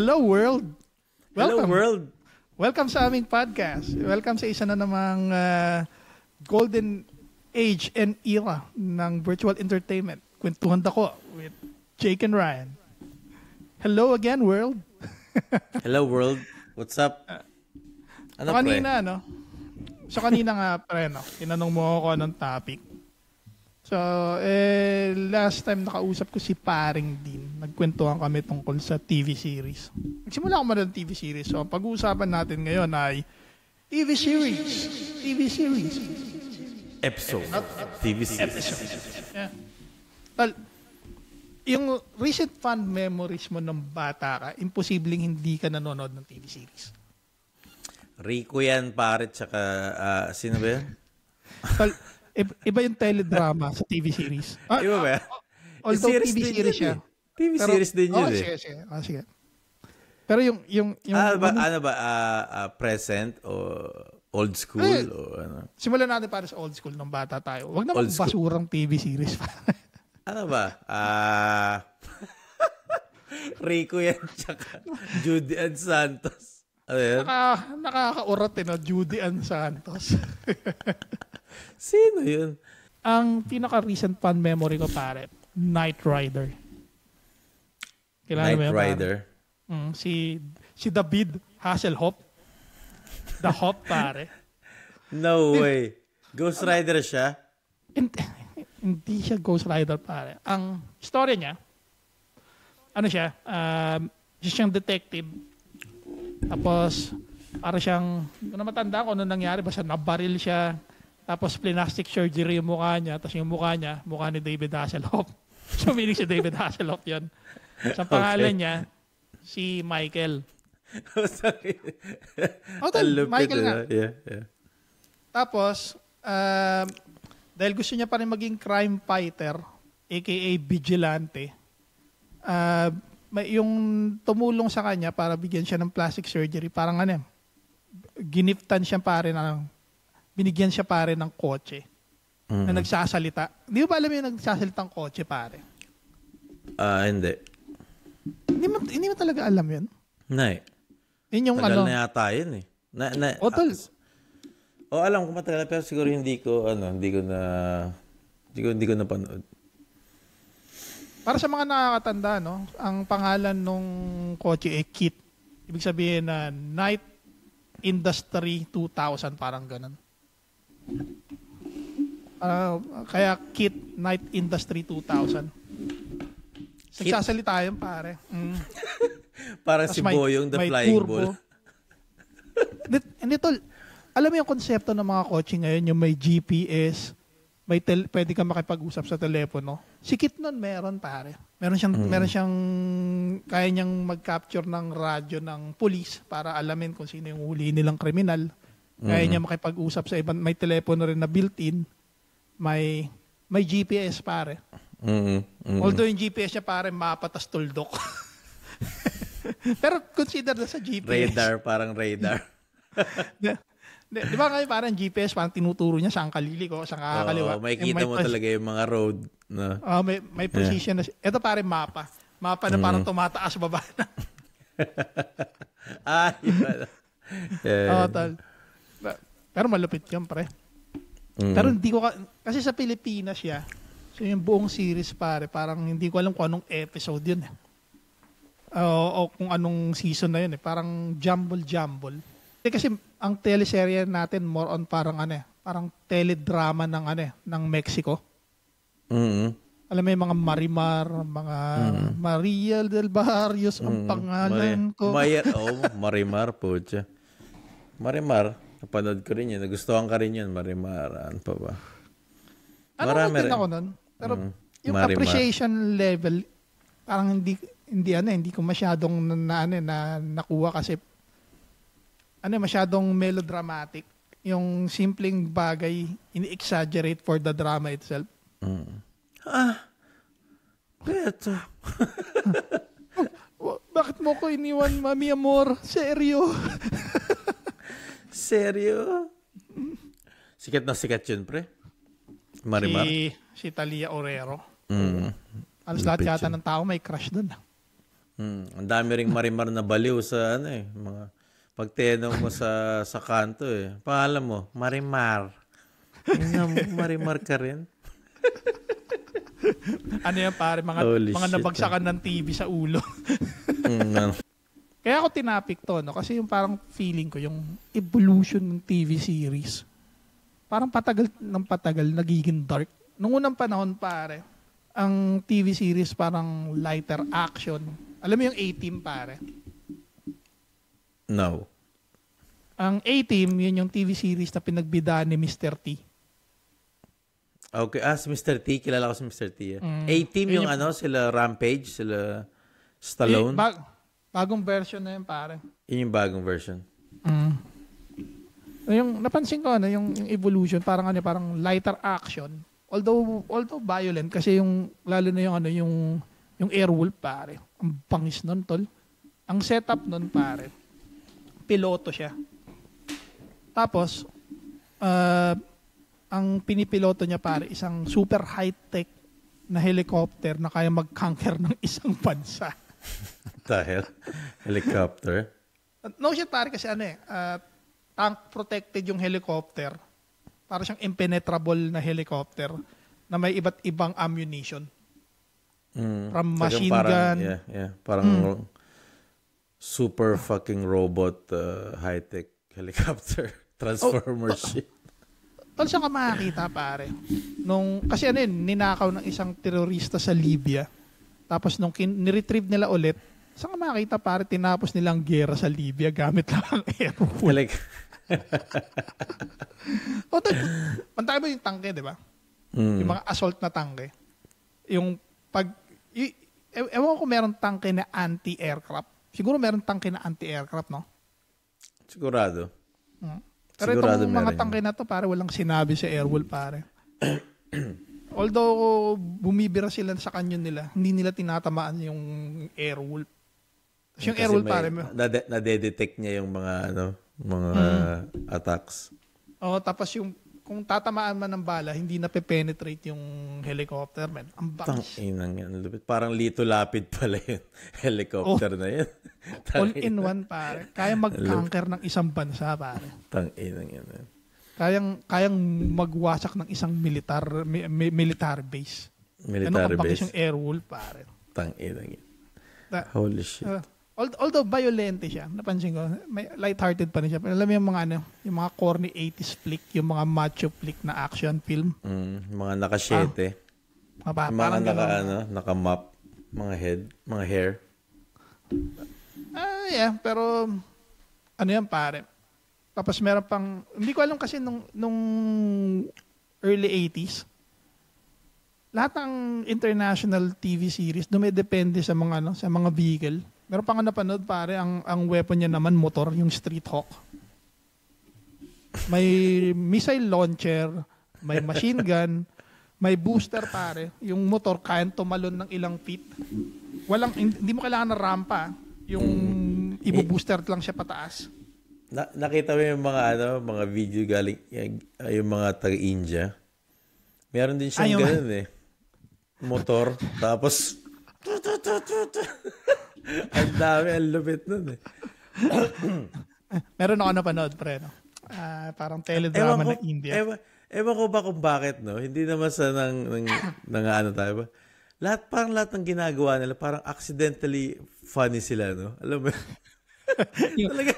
Hello world! Hello Welcome. world! Welcome sa aming podcast. Welcome sa isa na namang golden age and era ng virtual entertainment. Kwentuhan ako with Jake and Ryan. Hello again, world. Hello world. What's up? Ano kanina, no? So kanina nga, pre, no? Tinanong mo ako anong topic. So, last time nakausap ko si Paring Dean. Nagkwentuhan kami tungkol sa TV series. Nagsimula ako ng TV series. So, pag-uusapan natin ngayon ay TV series. TV series. Episode. TV series. Yeah. Tal, yung recent fond memories mo ng bata ka, imposibleng hindi ka nanonood ng TV series. Rico yan, pare, tsaka, sino ba yan? Tal, iba yung teledrama sa TV series. Iba ba? Although TV series siya. TV series din yun eh. Sige. Pero yung present o old school o ano? Simulan natin para sa old school ng bata tayo. Huwag naman basurang TV series. Ano ba? Rico yan, tsaka Judy Ann Santos. Ano yan? Nakakaurat no? Judy Ann Santos. Sino yun? Ang pinaka-recent fun memory ko, pare, Knight Rider. Kilala Knight Rider? Si David Hasselhoff. The Hop, pare. No way. Ghost Rider siya? Hindi siya Ghost Rider, pare. Ang story niya, ano siya, siyang detective. Tapos, para siyang, hindi ko na matanda kung ano nangyari, basta nabaril siya. Tapos plastic surgery yung mukha niya. Tapos yung mukha niya, mukha ni David Hasselhoff. So meaning si David Hasselhoff yun. Sa pangalan niya, si Michael. Michael nga. Yeah. Tapos, dahil gusto niya pa rin maging crime fighter, aka vigilante, may yung tumulong sa kanya para bigyan siya ng plastic surgery. Parang giniftan siya pare binigyan siya pare ng kotse na nagsasalita. Di ba alam yung nagsasalitang kotse pare? Hindi. Hindi mo talaga alam yun? Nay. Yun yung tagal na yata yun eh. Alam ko matagal pero siguro hindi ko napanood. Para sa mga nakakatanda, no, ang pangalan nung kotse ay KIT. Ibig sabihin na Night Industry 2000, parang ganun. Kaya KIT Night Industry 2000. Nagsasalita yun, pare. Para si Boyong the Flying turbo. Bull. Hindi tol. Alam mo yung konsepto ng mga kotse ngayon, yung may GPS, pwede ka makipag-usap sa telepono. Si KIT nun meron, pare. Meron siyang kaya niyang mag-capture ng radyo ng police para alamin kung sino yung huli nilang kriminal. Kaya niya makipag-usap sa ibang, may telepono rin na built-in, may GPS, pare. Although yung GPS niya, pare, mapatas tuldok. Pero consider na sa GPS. Parang radar. Di ba ngayon parang GPS, parang tinuturo niya saan kaliliko, saan kakaliwa. Makikita mo talaga yung mga road. No? May position na. Ito pare mapa. Mapa na parang tumataas baba na. Yun. Tal. Pero malupit yun, pre. Pero hindi ko kasi sa Pilipinas siya. So yung buong series, pare, parang hindi ko alam kung anong episode yun. O kung anong season na yun. Parang jumble. Kasi ang teleserye natin more on parang parang teledrama ng Mexico. Alam mo yung mga Marimar, mga Maria del Barrios ang pangalan ko. Marimar po siya. Marimar, napanood ko rin yun. Nagustuhan ka rin yun, Marimar. Ano pa ba? Marami rin ako nun. Pero yung Marimar. Appreciation level, parang hindi ko masyadong nakuha kasi masyadong melodramatic. Yung simpleng bagay, ini-exaggerate for the drama itself. Beto. Bakit mo ko iniwan, mami amor? Seryo? Seryo? Sikat na sikat yun, pre. Marimar. Si Talia Orero. Alas lahat yata ng tao may crush dun. Ang dami ring marimar na baliw sa ano eh. Mga pagtenong mo sa kanto eh. Pangalan mo, Marimar. Marimar ka rin. Ano yan pare, mga Holy mga shit, nabagsakan ng TV sa ulo. No. Kaya ako tinapik to, no? Kasi yung parang feeling ko, yung evolution ng TV series, parang patagal ng patagal, nagiging dark. Nung unang panahon, pare, ang TV series parang lighter action. Alam mo yung A-Team, pare? No. Ang A-Team, yun yung TV series na pinagbida ni Mr. T. Okay, si Mr. T. Kilala ko si Mr. T. A-Team yung ano, sila Rampage, sila Stallone. Bagong version na yun, pare. Yun yung bagong version. Yung napansin ko yung evolution parang lighter action. Although violent kasi yung lalo na yung Airwolf pare. Ang bangis nun, tol. Ang setup nun pare. Piloto siya. Tapos ang pinipiloto niya pare isang super high-tech na helicopter na kaya mag-conquer ng isang bansa. Dahil helicopter. No shit pare kasi tank protected yung helicopter. Para siyang impenetrable na helicopter na may iba't ibang ammunition. From machine gun. Yeah. Parang super fucking robot high-tech helicopter. Transformer shit. Tol saan ka makakita pare? Kasi ninakaw ng isang terorista sa Libya. Tapos nung niretrieve nila ulit, saan ka makakita pare tinapos nilang gera sa Libya gamit lang ang Airwolf. Pantay mo yung tangke, di ba? Yung mga assault na tangke. Yung ewan ko meron tangke na anti-aircraft. Siguro meron tangke na anti-aircraft, no? Sigurado. Pero Sigurado itong mga tangke na to, pare, walang sinabi sa Airwolf, pare. Although bumibira sila sa kanyon nila, hindi nila tinatamaan yung Airwolf. Tapos yung Airwolf, pare. Nade-detect niya yung mga attacks. Tapos kung tatamaan man ng bala, hindi na penetrate yung helicopter, man. Ang bangis. Tanginang yan. Parang Lito Lapid pala yun. Helicopter na yun. All in one, pare. Kaya mag-conquer ng isang bansa, pare. Tanginang yan. Kayang magwasak ng isang military base. Military base. Yung Airwolf, pare. Tanginang yan. Holy shit. Although violente siya, napansin ko, may lighthearted pa rin siya. Pero alam mo yung mga corny 80s flick, yung mga macho flick na action film. Mga naka-shete. Parang naka-mop, mga head, mga hair. Yeah, pero ano yan pare. Tapos meron pang, hindi ko alam kasi nung early 80s, lahat ng international TV series dumedepende sa mga vehicle. Meron pa nga napanood pare, ang weapon niya naman motor, yung Street Hawk. May missile launcher, may machine gun, may booster pare. Yung motor kayang tumalon ng ilang feet. Hindi mo kailangan ng rampa. Yung ibo-booster lang siya pataas. Nakita mo yung mga video galing yung mga taga-India. Meron din siyang ganun motor, tapos ang dami, ang lupit nun Meron ako napanood, pre, no? Parang teledrama ng India. Ewan ko ba kung bakit, no? Hindi naman sa tayo ba? Lahat ng ginagawa nila, parang accidentally funny sila, no? Alam mo?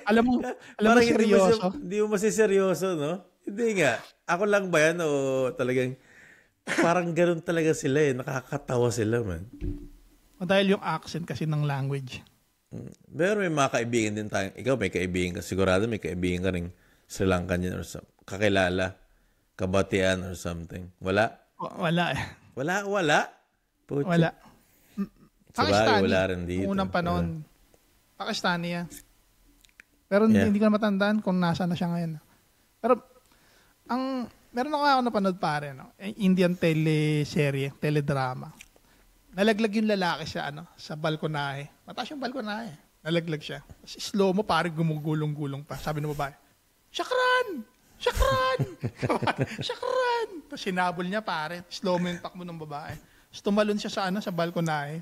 alam mo seryoso? Hindi mo masiseryoso, no? Hindi nga. Ako lang ba yan o talagang parang ganun talaga sila nakakatawa sila, man. Dahil yung accent kasi ng language. Pero may mga kaibigan din tayo. Ikaw may kaibigan ka. Sigurado may kaibigan ka rin Sri Lankan yan or kakilala, kabatian or something. Wala? Wala eh. Wala? Pucho. Wala. Pakistani. Wala rin dito. Unang panahon. Pakistani yan. Pero hindi ko na matandaan kung nasa na siya ngayon. Pero meron ako napanood pare, no? Indian teleserye, teledrama. Nalaglag yung lalaki sa balkonahe. Mataas yung balkonahe. Nalaglag siya. Slow mo, parang gumugulong-gulong pa. Sabi ng babae, Shakran! Shakran! Shakran! Tapos sinabol niya, pare. Slow mo yung takbo ng babae. Tapos tumalon siya sa balkonahe.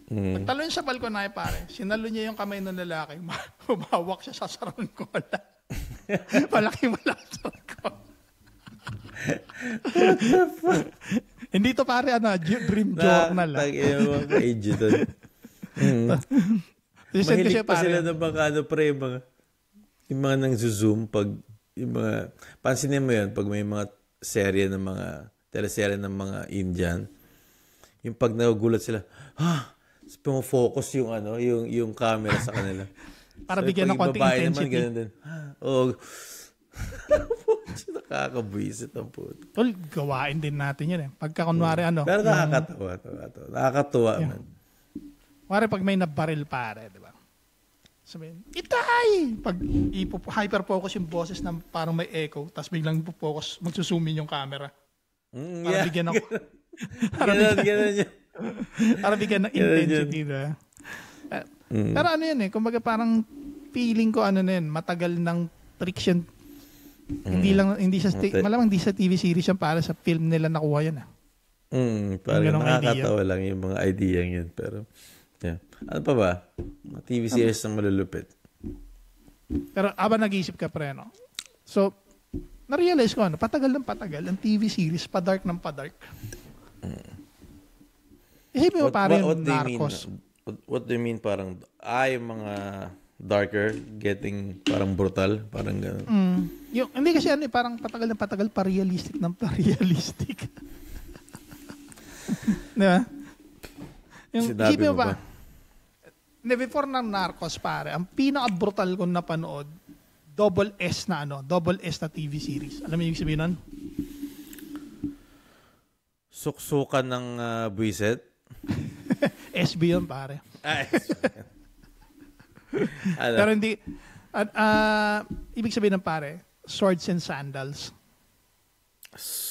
Nagtalo yun sa balkonahe, pare. Sinalo niya yung kamay ng lalaki. Humawak siya sa sarong kola. Malaking sarong kola. What the fuck? Hindi to pare, dream journal. Tag-ina mo, ka-age doon. Mahilig pa sila ng mga yung mga nang zoom pag yung mga, pansinin mo yun, pag may mga serye ng mga, teleserye ng mga Indian, yung pag nagugulat sila, pumufocus yung yung camera sa kanila. Para bigyan ng konting intensity. Naman, ganun din. Nakakabwisit ang puto. Tol, gawain din natin yun eh. Pagka kunwari Pero nakakatawa. Nakakatuwa man. Kunwari pag may nabaril pare, di ba? Sabihin, itay! Pag hyper-focus yung boses na parang may echo, tapos biglang focus, magsusumin yung camera. Para bigyan ng... para bigyan ng intensity. Diba? Pero ano yun eh, kumbaga parang feeling ko matagal ng tricks yan. Hindi malamang hindi sa TV series yan, para sa film nila nakuha yan. Parang nakakatawa lang yung mga idea yun. Pero, yeah. Ano pa ba? Mga TV series na malulupit. Pero habang nag-iisip ka pre, no? So, na-realize ko, patagal ng patagal, ang TV series, padark ng padark. Isipin mo pare yung Narcos. What do you mean parang, yung mga darker, getting parang brutal, parang gano'n? Hindi kasi parang patagal ng patagal, pa-realistic ng pa-realistic. Diba? Isipin mo ba? Before ng Narcos, pare, ang pinaka-brutal kong napanood, double S na TV series. Alam mo yung ibig sabihin nun? Suksukan ng buwiset? SB yun, pare. Pero hindi, ibig sabihin ng pare, Swords and Sandals.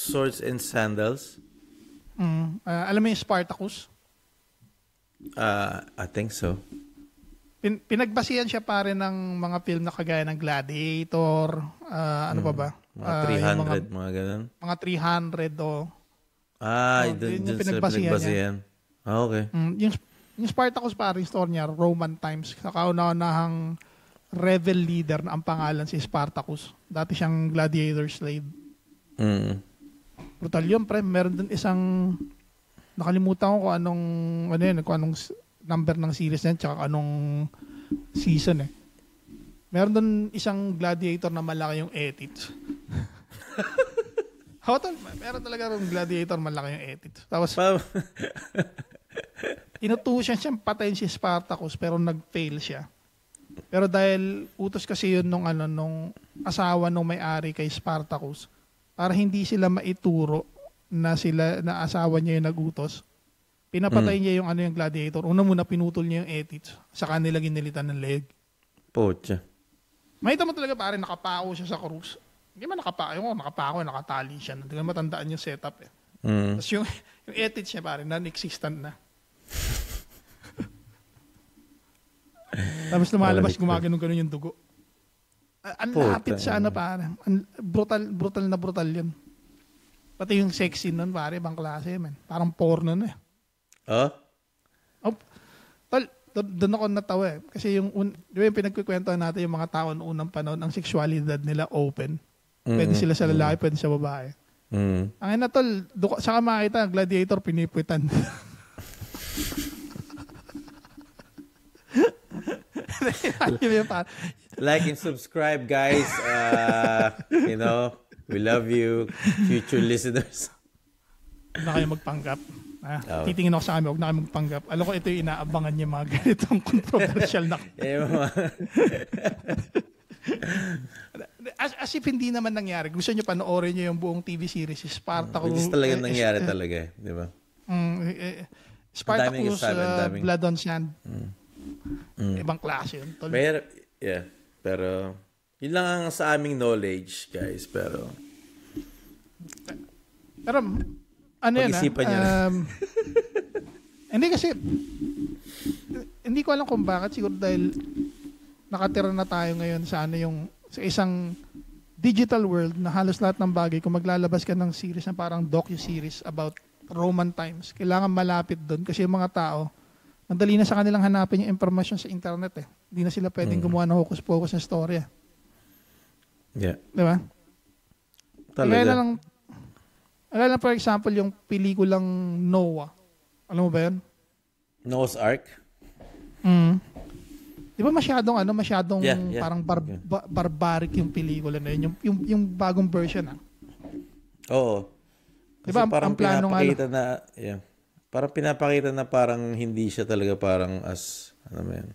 Swords and Sandals? Alam mo yung Spartacus? I think so. Pinagbasihan siya pare ng mga film na kagaya ng Gladiator, ano pa ba? Mga 300, mga ganun. Mga 300 o. Yun sa pinagbasihan. Okay. Yung Spartacus pare, yung story niya, Roman times. Sa kauna-unahang rebel leader na ang pangalan si Spartacus. Dati siyang gladiator slave. Brutal yun, pre. Meron din isang, nakalimutan ko kung anong number ng series na yan, tsaka anong season eh. Meron doon isang gladiator na malaki yung ethics. Meron talaga yung gladiator malaki yung ethics. Tapos, inutusan siyang patayin si Spartacus pero nag-fail siya. Pero dahil utos kasi yun nung asawa nung may-ari kay Spartacus, para hindi sila maituro na asawa niya yung nagutos, pinapatay niya yung yung gladiator. Una muna pinutol niya yung ethics, saka nila ginilitan ng leg. Pocha. Makita mo talaga pare, nakapako siya sa krus. Hindi man nakapako, nakatali siya. Hindi ka matandaan yung setup eh. Tapos yung ethics niya pare, non-existent na. Tapos lumalabas, gumagano-gano yung dugo. Ang lapit sa pare. Brutal na brutal yun. Pati yung sexy nun pare, ibang klase man. Parang porno na eh. Doon ako natawa eh. Kasi di ba yung pinagkikwentuhan natin yung mga tao noong unang panahon, ang sexualidad nila open. Pwede sila sa lalaki, pwede sa babae. Ang ina tol, saka makita, gladiator pinipuitan. Like and subscribe, guys. We love you, future listeners. Huwag na kayo magpanggap. Titingin ako sa kami, huwag na kayo magpanggap. Alam ko ito yung inaabangan niya mga ganitong controversial na. As if hindi naman nangyari. Gusto nyo panoorin nyo yung buong TV series, Spartacus. Hindi talaga nangyari talaga, di ba? Spartacus, Blood on Sand. Ibang klase yun. Pero yun lang ang sa aming knowledge, guys. Pero pag-isipan nyo na. Hindi kasi hindi ko alam kung bakit. Siguro dahil nakatira na tayo ngayon sa sa isang digital world na halos lahat ng bagay, kung maglalabas ka ng series na parang docu-series about Roman times, kailangan malapit doon kasi yung mga tao Madali na sa kanilang hanapin yung information sa internet eh. Hindi na sila pwedeng gumawa ng hocus-pocus na story. Yeah. Di ba? Talaga. Alala lang for example yung pelikulang Noah. Alam mo ba yun? Noah's Ark? Di ba masyadong Yeah. parang barbaric yung pelikula na yun. Yung bagong version Oo. Di ba parang ang plano pinapakita na, parang pinapakita na parang hindi siya talaga parang ano mo yan.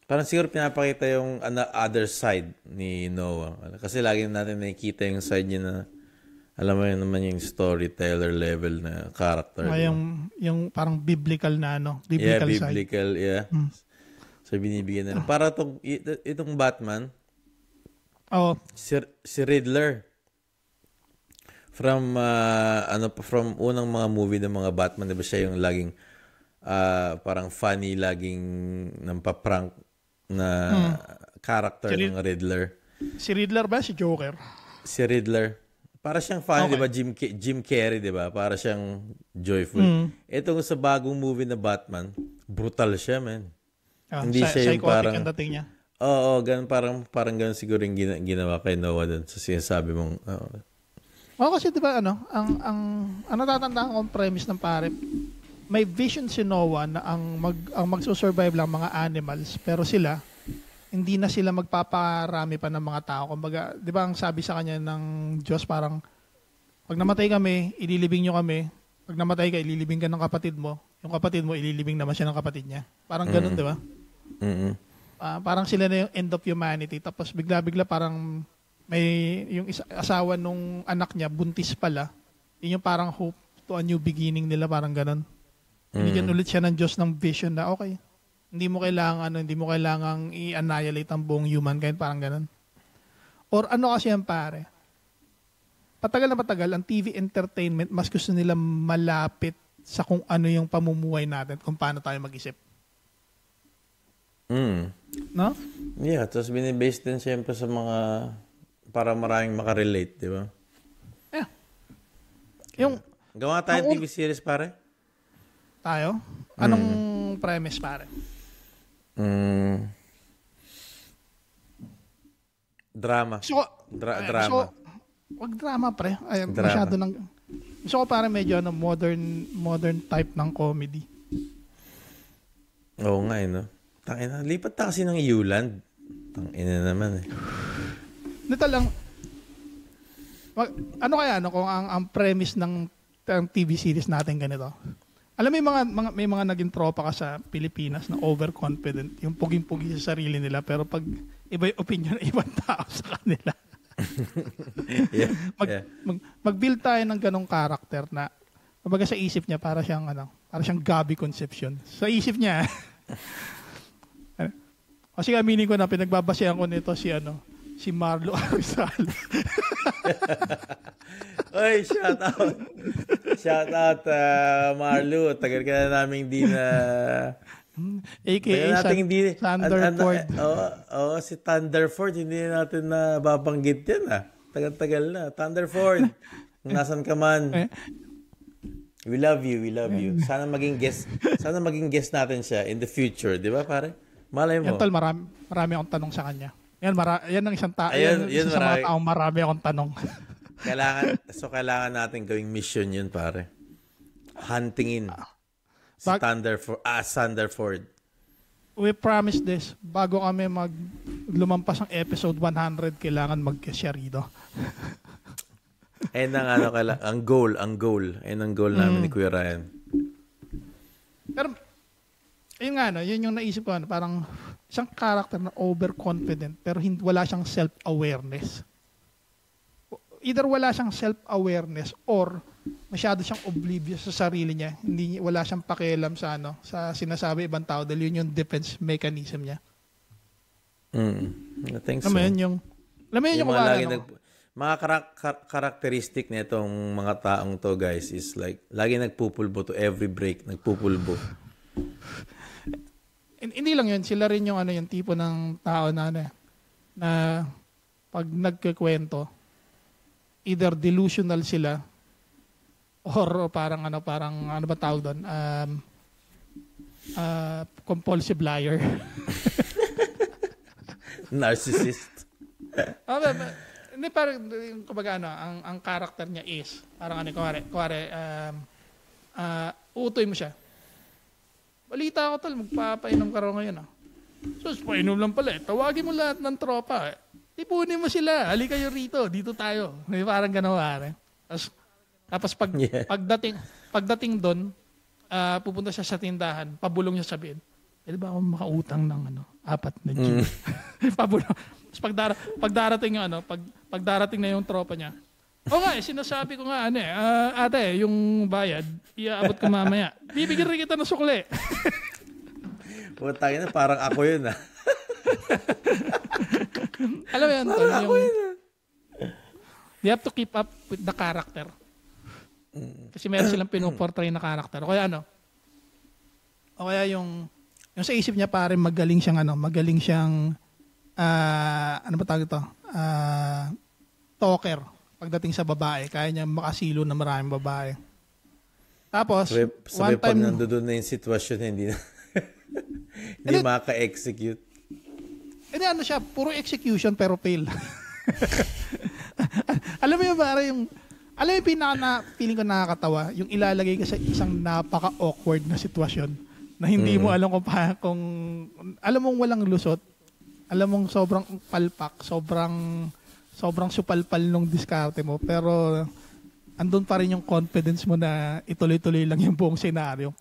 Parang siguro pinapakita yung other side ni Noah. Kasi lagi natin nakikita yung side niya na, alam mo yun naman yung storyteller level na character. Yung parang biblical na biblical side. Biblical, yeah. So binibigyan na. Para itong Batman, si Riddler, from unang mga movie ng mga Batman, diba siya yung laging parang funny, laging nampaprank na character ng Riddler. Si Riddler ba? Si Joker? Si Riddler. Para siyang funny, di ba? Jim Carrey, di ba? Para siyang joyful. Itong sa bagong movie na Batman, brutal siya, man. Hindi siya yung parang... ang dating niya. Oo, ganun, parang ganun siguro yung ginawa kay Noah dun sa sinasabi mong... kasi di ba ang natatandaan ko ang premise ng pare, may vision si Noah na ang magsusurvive lang mga animals, pero sila, hindi na sila magpaparami pa ng mga tao. Kumbaga, di ba ang sabi sa kanya ng Diyos parang, pag namatay kami, ililibing nyo kami. Pag namatay ka, ililibing ka ng kapatid mo. Yung kapatid mo, ililibing naman siya ng kapatid niya. Parang ganun, di ba? Parang sila na yung end of humanity. Tapos bigla-bigla parang may yung asawa nung anak niya, buntis pala. Yun yung parang hope to a new beginning nila, parang ganun. Binigyan ulit siya ng Diyos ng vision na okay. Hindi mo kailangang i-annihilate ang buong humankind, parang ganun. Or kasi yan pare, patagal na patagal, ang TV entertainment, mas gusto nila malapit sa kung ano yung pamumuhay natin, kung paano tayo mag-isip. No? Yeah, tapos binibase din siyempre sa mga, para maraming makarelate, di ba? Yeah. Gawa tayong TV series, pare? Tayo? Anong premise, pare? Drama. Drama. Wag drama, pre. Masyado nang... Gusto ko parang medyo modern type ng comedy. Oo nga, no? Tangina, lipat na kasi ng Yuland. Tangina naman, Dito lang, kung ang premise ng TV series natin ganito? Alam mo may mga naging tropa ka sa Pilipinas na overconfident, yung puging-pugi sa sarili nila, pero pag iba yung opinion ng ibang tao sa kanila. Mag-build tayo ng ganong karakter na, kumbaga sa isip niya, para siyang Gabby Concepcion. Sa isip niya, kasi aminin ko na pinagbabasehan ko nito si Marlo Arizal. Oy, shout out. Shout out, Marlo. Tagal ka na namin hindi na... AKA Thunderford. Si Thunderford. Hindi natin na babanggit yan, Tagal-tagal na. Thunderford. Nasaan ka man. We love you. Sana maging guest natin siya in the future. Di ba, pare? Malay mo. Yan, tol, marami akong tanong sa kanya. Yan ang isang Yan sa mga taong marami akong tanong. Kailangan natin gawing mission yun, pare. Huntingin si Thunderford. We promise this. Bago kami lumampas ang episode 100, kailangan mag-guest siya rito. Ang goal. Ayun ang goal namin ni Kuya Ryan. Pero, yun yung naisip ko, parang isang character na overconfident pero wala siyang self-awareness. Either wala siyang self-awareness or masyado siyang oblivious sa sarili niya. Wala siyang pakialam sa sinasabi ibang tao dahil yun yung defense mechanism niya. I think so. Yung mga karakteristik na itong mga taong to, guys, is like, lagi nagpupulbo to every break, nagpupulbo. Hindi lang yun, sila rin yung yung tipo ng tao na pag nagkikwento, either delusional sila or parang ano ba tawag doon? compulsive liar. Narcissist. Hindi, parang, kumbaga, ang character niya is, parang kuwari, uutoy mo siya. Balita ko, tol, magpapainom ka raw ngayon, So, painom lang pala, tawagin mo lahat ng tropa, Ipunin mo sila, halika kayo rito, dito tayo. May parang ganawa, Tapos pagdating doon, pupunta siya sa tindahan, pabulong siya sabihin, pwede ba ako makautang ng 4 na gin? Pabulong. Tapos pagdarating na yung tropa niya, sinasabi ko nga, ate, yung bayad, iaabot ko mamaya. Bibigyan rin kita ng sukli. Putang ina, parang ako yun, Alam mo yun, you have to keep up with the character. Kasi meron silang pinuportray na character. O kaya o kaya yung sa isip niya pare magaling siyang ano ba tawag ito? Talker pagdating sa babae. Kaya niya makasilo na maraming babae. Tapos, one time, pag nandoon na yung sitwasyon, hindi maka-execute. Siya, puro execution pero fail. Alam mo yung pare alam mo yung feeling ko nakakatawa, yung ilalagay ka sa isang napaka-awkward na sitwasyon na hindi mo alam kung alam mong walang lusot, alam mong sobrang palpak, sobrang supalpal nung diskarte mo, pero andun pa rin yung confidence mo na ituloy-tuloy lang yung buong senaryo.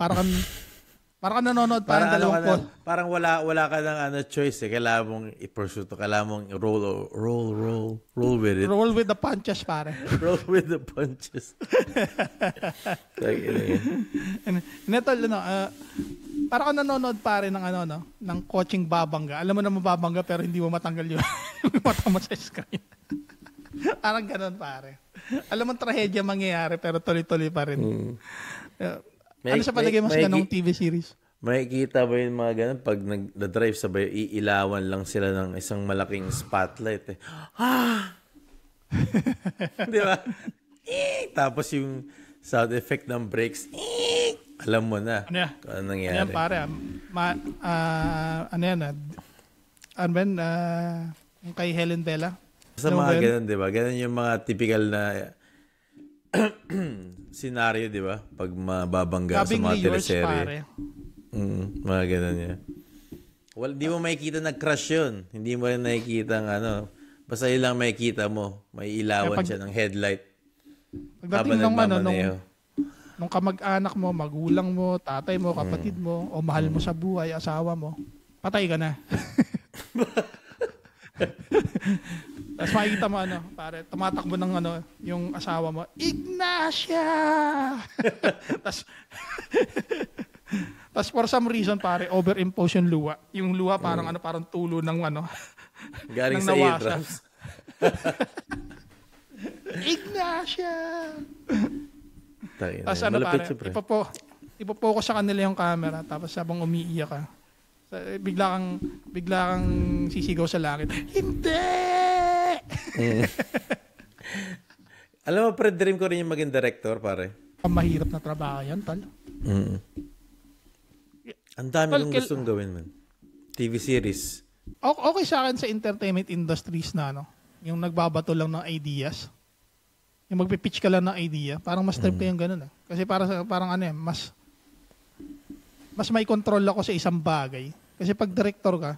Parang nanonood pa ng dalawang parang wala ka ng choice Kailangan mong i-pursue to. Kailangan mong roll with it. Roll with the punches, pare. Roll with the punches. Parang nanonood pare ng ng coaching babangga. Alam mo na mababangga pero hindi mo matanggal yung mata mo sa screen. Parang ganun, pare. Alam mo trahedya mangyayari pero tuloy-tuloy pa rin. Ano sa palagay mo sa ganong TV series? Makikita ba yung mga ganun? Pag nag-drive sabay, iilawan lang sila ng isang malaking spotlight. Di ba? Tapos yung sound effect ng brakes, alam mo na kung ano nangyari. Ano yan, pare? Yung kay Helen Bella? Sa mga ganun, di ba? Ganun yung mga typical na senaryo, di ba? Pag mababangga sa mga teleserye. Mga ganun yan. Di mo makikita nag-crash yun. Hindi mo rin nakikita ng basta yun lang makikita mo. May ilawan siya ng headlight. Pagdating nung kamag-anak mo, magulang mo, tatay mo, kapatid mo, o mahal mo sa buhay, asawa mo, patay ka na. Tapos makikita mo pare, tumatakbo ng yung asawa mo, Ignacia! Tapos for some reason, pare, overimpose yung luha. Yung luha parang parang tulo ng galing sa eardrums. Ignacia! Tapos pare, ipopokus sa kanila yung camera, tapos habang umiiyak ka, bigla kang sisigaw sa langit. Hindi! Alam mo, dream ko rin yung maging director, pare. Mahirap na trabaho yan, tal. Ang dami kong gustong gawin, man. TV series. Okay sa akin sa entertainment industries na, yung nagbabato lang ng ideas. Yung magpipitch ka lang ng idea. Parang mas trip ko yung ganun. Kasi parang mas may control ako sa isang bagay. Kasi pag director ka,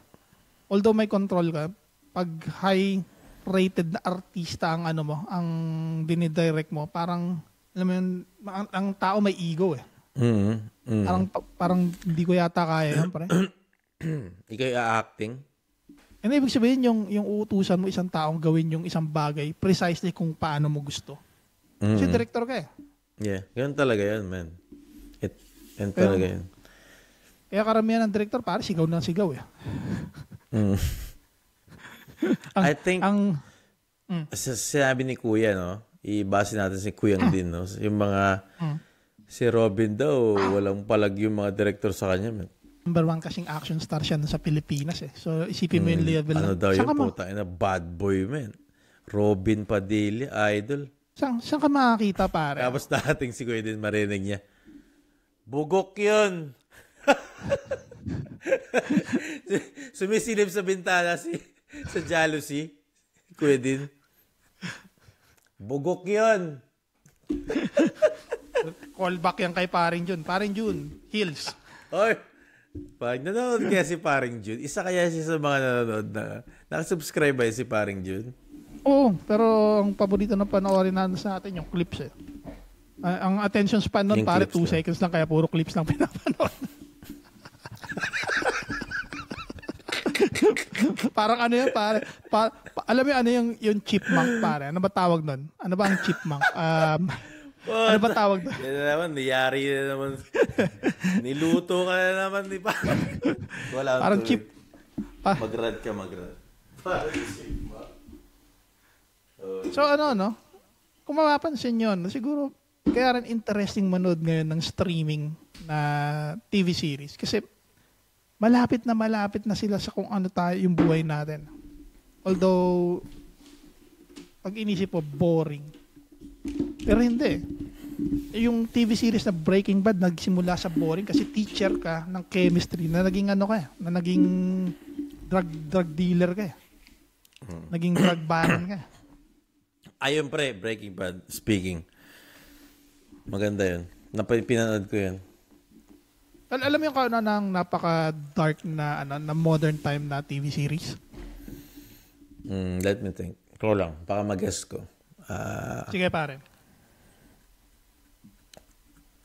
although may control ka, pag high-rated na artista ang ang dinidirect mo, parang, alam mo yun, ang tao may ego Parang hindi ko yata kaya yan, pare. Ikaw yung acting? And ibig sabihin, yung uutusan mo isang taong gawin yung isang bagay precisely kung paano mo gusto. Kasi director ka Yeah, ganun talaga yan, man. Yan talaga yan. Kaya karamihan ng director, pare, sigaw na sigaw I think, sinabi ni Kuya, ibase natin si Kuyang din, yung mga, si Robin daw, walang palag yung mga director sa kanya, man. Number 1 kasing action star siya sa Pilipinas So isipin mo yung level ano daw yung puta na bad boy, man. Robin Padilla, idol. Saan ka makakita, pare? Tapos dating si Kuya din marinig niya, bugok yun. Sumisilip sa bintana sa jealousy. Kuya din. Bugok yun. Callback yan kay Paring Jun. Paring Jun, Hills. Oy, pag nanonood kaya si Paring Jun, isa kaya siya sa mga nanonood na nakasubscribe ba si Paring Jun? Oo, pero ang paborito na panoorin natin sa atin yung clips eh. Ang attention span nun, pare 2 seconds lang, kaya puro clips lang pinapanood. Parang ano yan, pare. Alam mo ano yung chipmunk, pare? Ano ba tawag nun? Ano ba ang chipmunk? Ano ba tawag nun? Yan na naman, niyari na naman. Niluto ka na naman, di ba? Wala parang chip. Magrad ka. Parang chipmunk. So ano, no? Kung mapapansin yun, siguro kaya rin interesting manood ngayon ng streaming na TV series. Kasi malapit na sila sa kung ano tayo yung buhay natin. Although, pag inisip mo, boring. Pero hindi. Yung TV series na Breaking Bad, nagsimula sa boring kasi teacher ka ng chemistry na naging ano ka, na naging drug dealer ka. Naging drug baron ka. Ayun pre, Breaking Bad, speaking. Maganda yun. Pinanood ko yun. Alam mo yung kauna ng napaka-dark na na modern time na TV series? Let me think. Ikaw lang, baka mag-guess ko. Sige pare.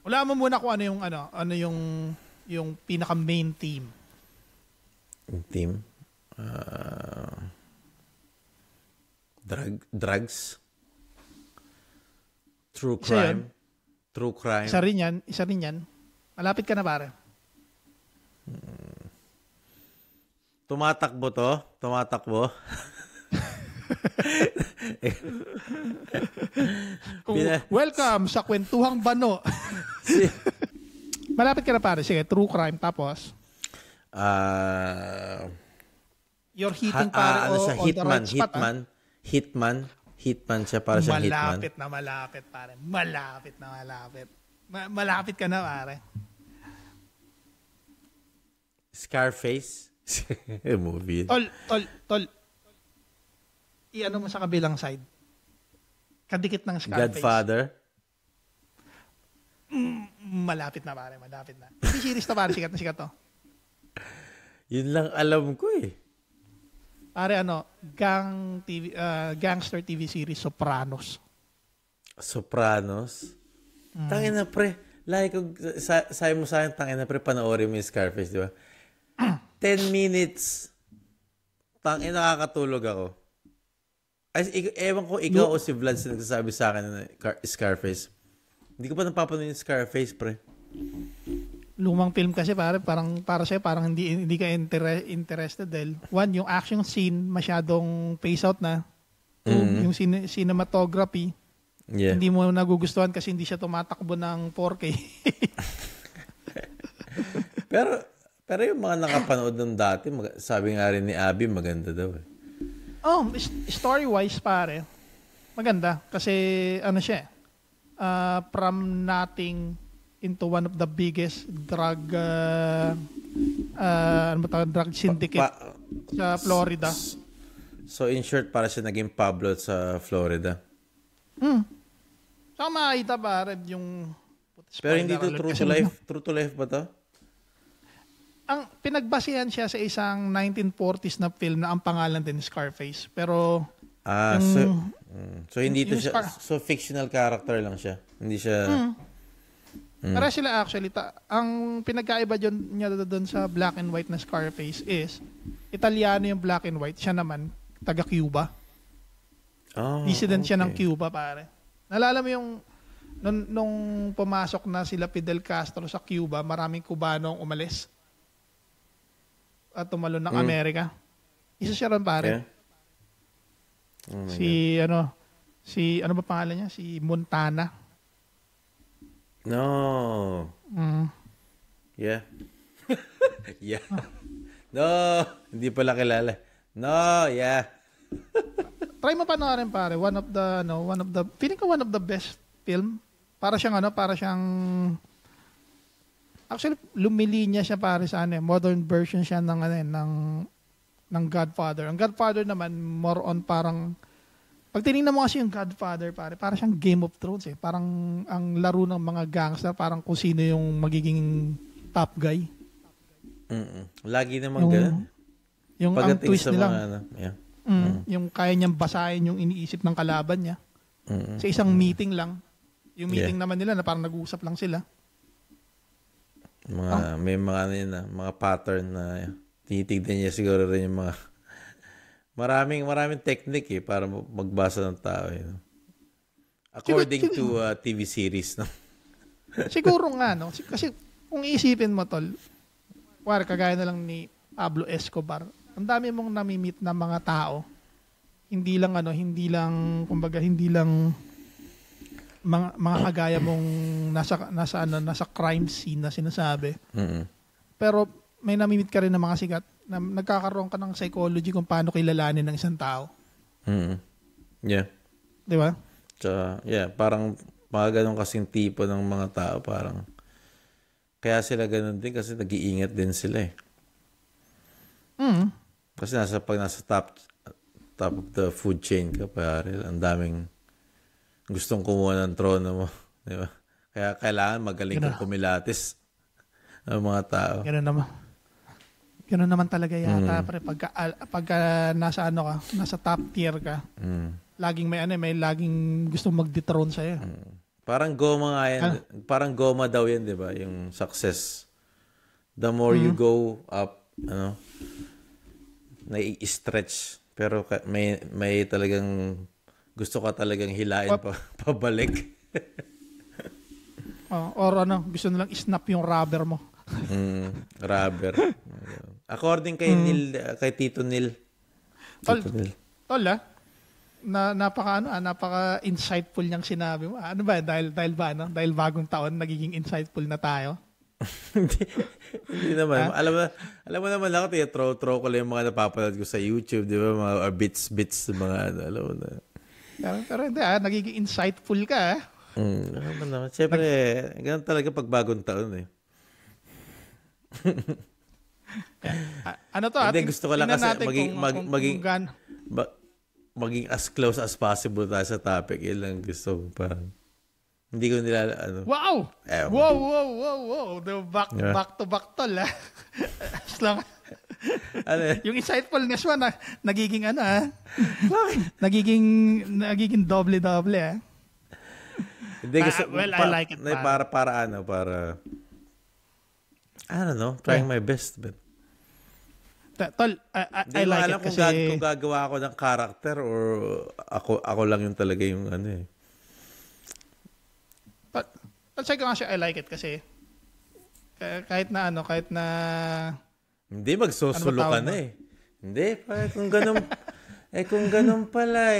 Wala mo muna kung ano yung pinaka main theme. Theme? Drugs? True crime? True crime? Isa rin yan. Malapit ka na pare. Tumatakbo to? Welcome sa Kwentuhang Bano. Malapit ka na pare. Sige, true crime. Tapos? You're hitting pare siya, on the right spot. Hitman siya para siyang hitman. Malapit pare. Malapit ka na pare. Scarface? Movie. Tol. I-ano mo sa kabilang side. Kadikit ng Scarface. Godfather? Malapit na pare. Hindi series na pare. Sikat na sikat to. Yun lang alam ko eh. Pare gangster TV series Sopranos. Tangin na pre. Like, sabi mo sa akin, tangin na pre, panoorin mo yung Scarface, di ba? 10 minutes. Tangin, nakakatulog ako. Ay, ewan ko, ikaw o si Vlad nagsasabi sa akin na Scarface. Hindi ko pa napapanood yung Scarface, pre. Lumang film kasi parang para sa'yo, parang hindi ka interested dahil one, yung action scene masyadong pace out na. Yung cinematography, hindi mo nagugustuhan kasi hindi siya tumatakbo ng 4K. pero yung mga nakapanood ng dati, sabi nga rin ni Abby, maganda daw eh. Story-wise pare, maganda. Kasi siya from nothing into one of the biggest drug syndicate sa Florida. So in short, para siya naging Pablo sa Florida. Saka makakita pare yung... Pero hindi to true to life. True to life ba to? Ang pinagbasihan siya sa isang 1940s na film na ang pangalan din Scarface. Pero... so hindi to siya... So fictional character lang siya. Hindi siya... Para sila actually, ang pinagkaiba niya doon sa black and white na Scarface is Italiano yung black and white. Siya naman, taga-Cuba. Dissident siya ng Cuba, pare. Nalala mo yung nung pumasok na sila Fidel Castro sa Cuba, maraming Cubano ang umalis at tumalon ng Amerika. Isa siya ron, pare. Yeah. Ano ba pangalan niya? Si Montana. No. Yeah. Yeah. No, hindi pala kilala. No, yeah. Try mo panoorin pare. One of the feeling ko one of the best film. Para siyang Actually, lumilinya siya pare sa modern version siya ng ng Godfather. Ang Godfather naman more on parang pag tinignan mo kasi yung Godfather pare, para siyang Game of Thrones eh. Parang ang laro ng mga gangster, parang kung sino yung magiging top guy. Lagi naman ganun. Yung ang twist nila. Yung kaya niyang basahin yung iniisip ng kalaban niya. Sa isang meeting lang. Yung meeting naman nila na parang nag-uusap lang sila. May mga mga pattern na tinitignan niya siguro rin yung mga maraming technique para magbasa ng tao. According to TV series. No? Siguro nga, no? Kasi kung iisipin mo, tol, kagaya na lang ni Pablo Escobar, ang dami mong nami-meet na mga tao. Hindi lang mga kagaya mong nasa crime scene na sinasabi. Pero may nami-meet ka rin ng mga sikat na nagkakaroon ka ng psychology kung paano kilalanin ng isang tao. Yeah. 'Di ba? Parang mga ganun kasing tipo ng mga tao, parang kaya sila ganun din kasi nag-iingat din sila eh. Kasi pag nasa top of the food chain ka, pare, ang daming gustong kumuha ng trono mo. Di ba? Kaya kailangan magaling kang kumilatis ang mga tao. Ganun naman talaga yata. Pre, pagka nasa nasa top tier ka, laging may laging gustong mag-dethrone sa'yo. Parang goma nga yan. Parang goma daw yan, di ba? Yung success. The more you go up, nai-stretch. Pero may talagang gusto ka talagang hilain pabalik. Or gusto nilang snap yung rubber mo. Rubber. According kay Tito Neil. Tol, napaka insightful niyang sinabi mo. Ano ba dahil bagong taon nagiging insightful na tayo? Hindi naman. Alam mo naman ako, throw ko lang yung mga napapanood ko sa YouTube, di ba? Mga bits mga alam mo na. Pero hindi nagiging insightful ka. Alam mo naman. Siyempre, ganun talaga pag bagong taon eh. Hindi, gusto ko lang kasi maging as close as possible tayo sa topic. Yun lang gusto ko. Parang hindi ko nila Wow! Wow! Back to back tol As lang. Yung insightfulness mo nagiging nagiging doble Hindi gusto I like it. Para I don't know, trying my best, but tol, I like it kasi kung gagawa ako ng character or ako lang yung talaga yung Sabi ko nga siya, I like it kasi kahit na hindi magsusulo ka na eh. Hindi, kung ganun pala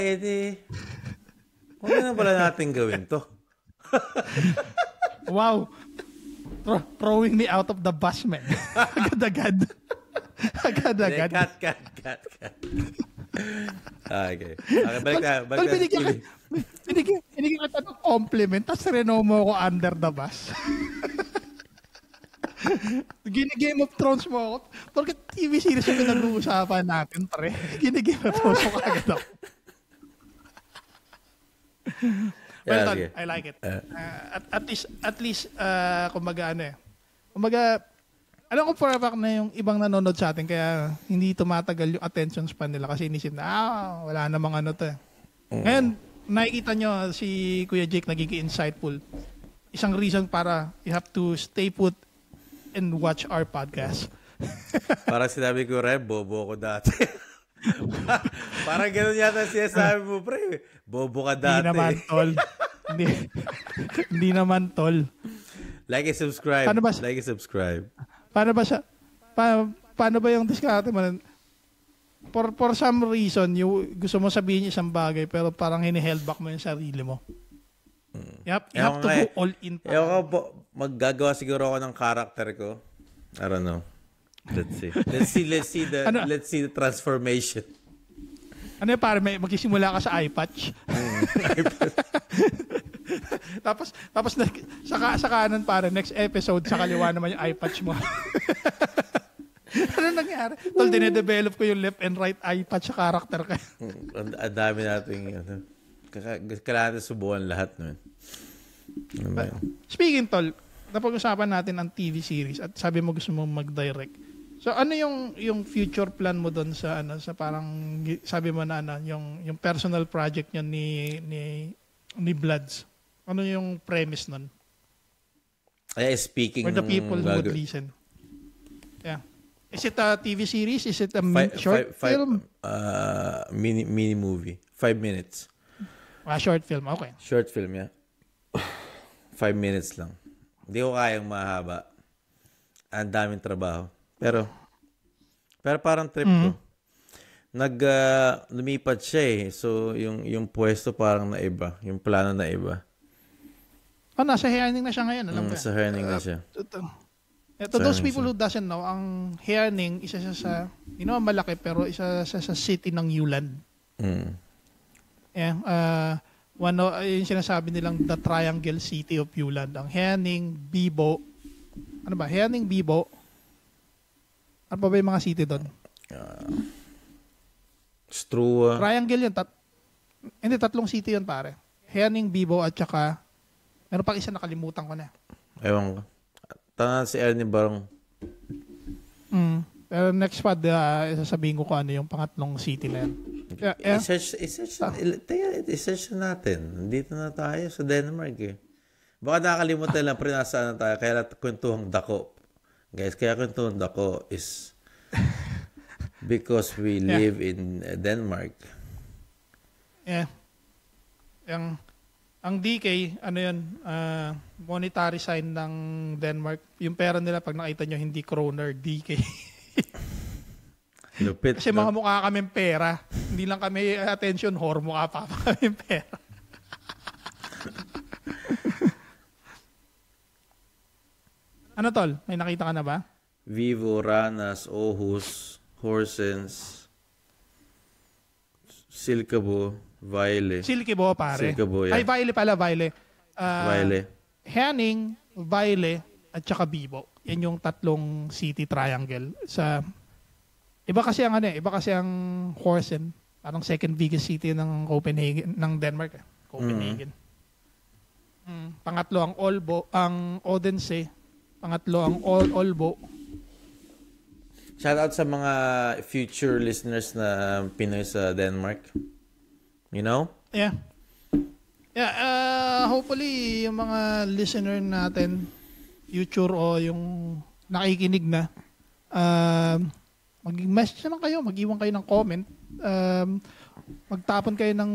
kung ganun pala natin gawin to. Wow. Throwing me out of the bus, man. Agad-agad. Cut. Okay, balik na. Binigyan ka ng compliment, tapos reno mo ako under the bus. Game of Thrones mo ako. Porque TV series yung pinag-uusapan natin, pre. Game of Thrones mo kagad ako. Well done. I like it. At least, kumbaga, alam ko for a fact na yung ibang nanonood sa atin, kaya hindi tumatagal yung attention span nila kasi inisip na, wala namang to eh. Ngayon, nakikita nyo si Kuya Jake nagiging insightful. Isang reason para you have to stay put and watch our podcast. Parang sinabi ko, bobo ko dati. Parang gano'n yata siya sabi mo, pre. Bobo ka dati. Hindi naman, tol. Hindi naman, tol. Like and subscribe. Paano ba yung diskarte mo? For some reason, gusto mo sabihin isang bagay pero parang hini-held back mo yung sarili mo. You have to go all in. Maggagawa siguro ako ng character ko. I don't know. Let's see the transformation. Ano yung magsisimula ka sa eye patch? tapos sa kanan pare, next episode, sa kaliwa naman yung eye patch mo. Ano nangyari? Tol, dinedevelop ko yung left and right eye patch sa character ka. Ang dami nating, kailangan natin subukan lahat nun. Speaking, Tol, napag-usapan natin ang TV series at sabi mo gusto mo mag-direct. So ano yung future plan mo doon sa sa parang sabi mo na yung personal project niyo ni Bloods. Ano yung premise nun? Speaking for the people who would listen. Yeah. Is it a TV series? Is it a short film? Mini movie. 5 minutes. Short film. Okay. Short film, yeah. 5 minutes lang. Hindi ko kayang mahaba. Ang daming trabaho. Pero parang trip ko. Lumipat siya eh. So, yung pwesto parang naiba. Yung plano naiba. Nasa hairning na siya ngayon. Alam ko. Nasa hairning na siya. To those people who doesn't know, ang hairning, isa siya sa, malaki, pero isa sa city ng Yulan. Yeah. Yung sinasabi nilang the Triangle City of Yulan. Ang Haning, Bibo. Ano ba? Haning, Bibo. Ano pa ba yung mga city doon? Strua. Triangle yun. Hindi, 3 city yun pare. Haning, Bibo, at saka meron pang isa nakalimutan ko na. Ewan ko. Tangan si Ernie Barong. Pero next pod, sasabihin ko kung ano yung pangatlong city na yan. Yeah. I-search natin. Dito na tayo sa Denmark eh. Baka nakakalimutan lang, pero nasaan na tayo. Kaya kwentuhang dako. Guys, kaya kwentuhang dako is because we live in Denmark. Yeah. Ang DK, ano yun, monetary sign ng Denmark. Yung pera nila, pag nakita nyo, hindi kroner, DK. Lupit. Kasi mga mukha kaming pera. Hindi lang kami attention whore, mukha pa kaming pera. Ano tol? May nakita ka na ba? Vivo, Ranas, Aarhus, Horsens, Silkeborg, Vejle. Silkeborg pare. Silkeborg, yeah. Ay, Vejle pala, Vejle. Vejle. Haning, Vejle, at saka Bibo. Yan yung 3 city triangle. Iba kasi ang Horsen. Parang second biggest city ng Copenhagen, ng Denmark. Copenhagen. Pangatlo ang Odense. Pangatlo ang Aalborg. Shout out sa mga future listeners na Pinoy sa Denmark. You know? Yeah. Yeah, hopefully yung mga listener natin, future o yung nakikinig na, mag-message naman kayo, mag-iwan kayo ng comment. Magtapon kayo ng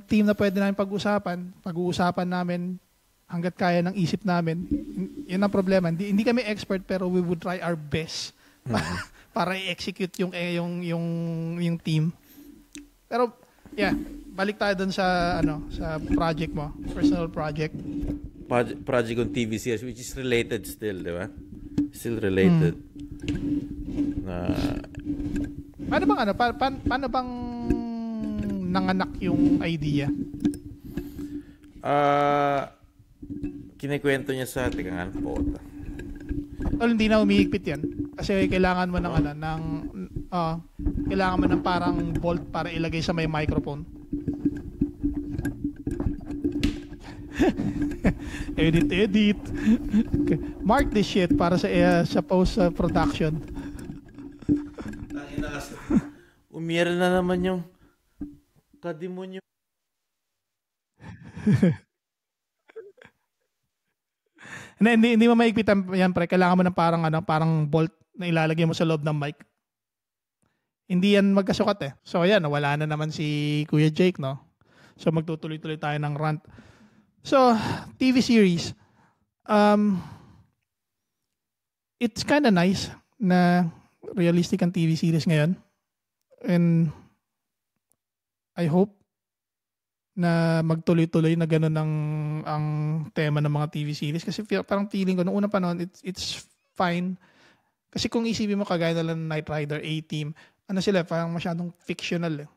team na pwede namin pag-usapan. Pag-uusapan namin hanggat kaya ng isip namin. Yun ang problema. Hindi kami expert pero we would try our best para i-execute yung team. Pero yeah, balik tayo dun sa sa project mo, personal project. Project on TV series which is related still, di ba? Still related. Paano bang nanganak yung idea? Kinikwento niya sa tikangan po. Hindi na umihigpit yan. Kasi kailangan mo kailangan mo ng parang bolt para ilagay sa may microphone. edit. Okay. Mark this shit para sa post-production. Umira na naman yung kadimonyo. Hindi mo maigpit yan, pre. Kailangan mo ng parang bolt na ilalagay mo sa loob ng mic. Hindi yan magkasukat eh. So ayan, wala na naman si Kuya Jake, no? So magtutuloy-tuloy tayo ng rant. So, TV series. It's kind of nice na realistic ang TV series ngayon. And I hope na magtuloy-tuloy na gano'n ang tema ng mga TV series. Kasi parang feeling ko, noong unang panahon, it's fine. Kasi kung isipin mo, kagaya na lang Knight Rider, A-Team, parang masyadong fictional eh.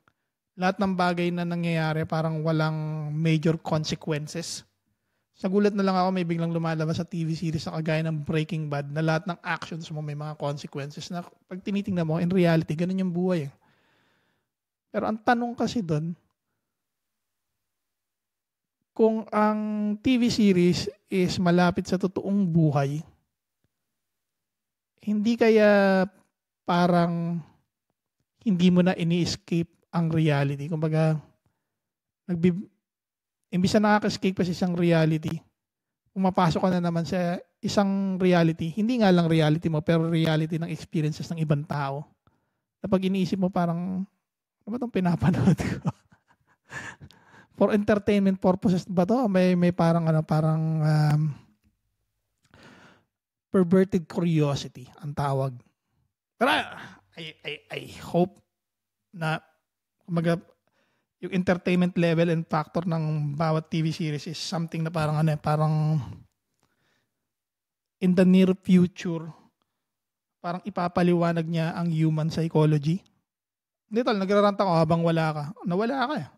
Lahat ng bagay na nangyayari parang walang major consequences. Sa gulat na lang ako may biglang lumalabas sa TV series na kagaya ng Breaking Bad na lahat ng actions mo may mga consequences na pag tinitingnan mo, in reality, ganun yung buhay. Pero ang tanong kasi doon, kung ang TV series is malapit sa totoong buhay, hindi kaya parang hindi mo na ini-escape ang reality. Kumbaga, imbis na nakaka-escape pa sa isang reality, pumapasok ka na naman sa isang reality, hindi nga lang reality mo, pero reality ng experiences ng ibang tao. Kapag iniisip mo parang, ano ba itong pinapanood ko? For entertainment purposes ba to? May parang perverted curiosity ang tawag. Pero I hope na yung entertainment level and factor ng bawat TV series is something na parang in the near future parang ipapaliwanag niya ang human psychology. Hindi tol, nagrarant ako habang wala ka. Nawala ka eh.